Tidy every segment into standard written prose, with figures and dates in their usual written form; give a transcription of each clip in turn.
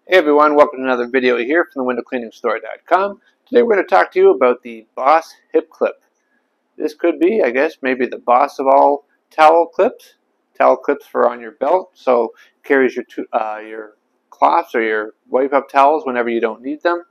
Hey everyone, welcome to another video here from the windowcleaningstore.com. Today we're going to talk to you about the Boss hip clip. This could be, I guess, maybe the boss of all towel clips. Towel clips for on your belt, so it carries your cloths or your wipe up towels whenever you don't need them.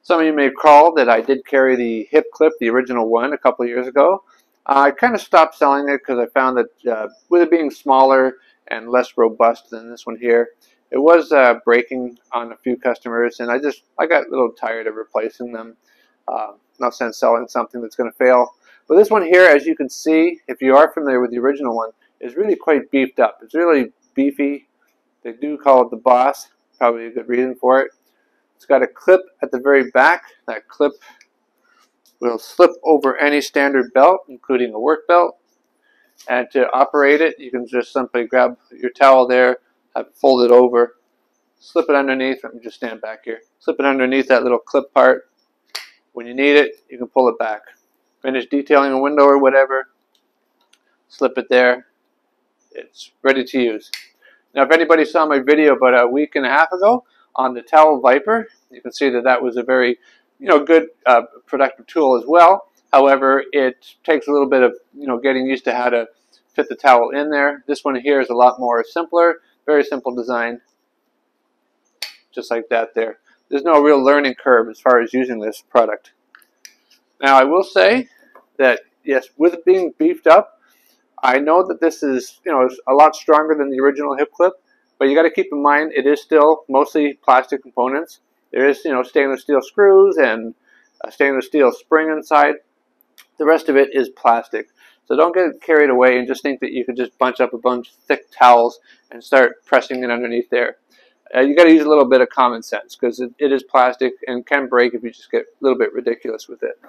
Some of you may recall that I did carry the hip clip, the original one, a couple of years ago. I kind of stopped selling it because I found that with it being smaller and less robust than this one here, it was breaking on a few customers, and I got a little tired of replacing them. No sense selling something that's going to fail. But this one here, as you can see, if you are familiar with the original one, is really quite beefed up. It's really beefy. They do call it the Boss, probably a good reason for it. It's got a clip at the very back. That clip will slip over any standard belt, including a work belt. And to operate it, you can just simply grab your towel there, have it folded over, slip it underneath. Let me just stand back here. Slip it underneath that little clip part. When you need it, you can pull it back. Finish detailing a window or whatever, slip it there. It's ready to use. Now, if anybody saw my video about a week and a half ago on the Towel Viper, you can see that that was a very, good productive tool as well. However, it takes a little bit of, getting used to how to fit the towel in there. This one here is a lot more simpler, very simple design, just like that there. There's no real learning curve as far as using this product. Now, I will say that, yes, with it being beefed up, I know that this is, a lot stronger than the original hip clip, but you got to keep in mind it is still mostly plastic components. There is, stainless steel screws and a stainless steel spring inside. The rest of it is plastic. So don't get carried away and just think that you can just bunch up a bunch of thick towels and start pressing it underneath there. You got to use a little bit of common sense because it is plastic and can break if you just get a little bit ridiculous with it.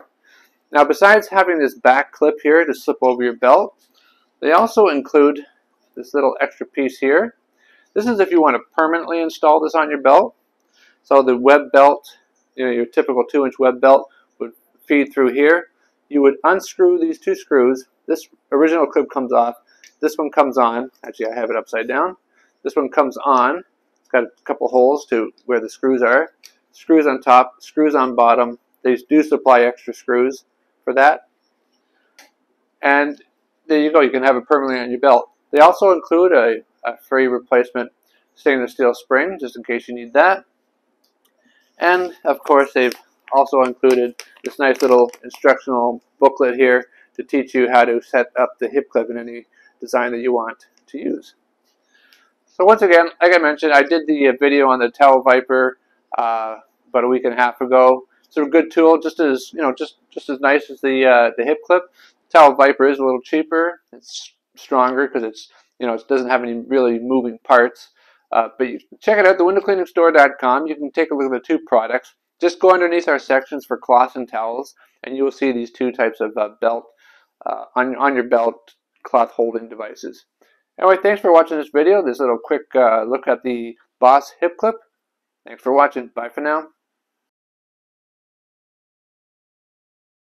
Now, besides having this back clip here to slip over your belt, they also include this little extra piece here. This is if you want to permanently install this on your belt. So the web belt, your typical 2-inch web belt would feed through here. You would unscrew these two screws. This original clip comes off. This one comes on. Actually, I have it upside down. This one comes on. It's got a couple holes to where the screws are. Screws on top, screws on bottom. They do supply extra screws for that. And there you go. You can have it permanently on your belt. They also include a free replacement stainless steel spring, just in case you need that. And, of course, they've also included this nice little instructional booklet here to teach you how to set up the hip clip in any design that you want to use. So once again, like I mentioned, I did the video on the Towel Viper about a week and a half ago. It's a good tool, just as just as nice as the hip clip. Towel Viper is a little cheaper. It's stronger because it doesn't have any really moving parts. But you can check it out, thewindowcleaningstore.com. You can take a look at the two products. Just go underneath our sections for cloths and towels, and you will see these two types of belt on your belt cloth holding devices. Anyway, thanks for watching this video. This little quick look at the Boss hip clip. Thanks for watching. Bye for now.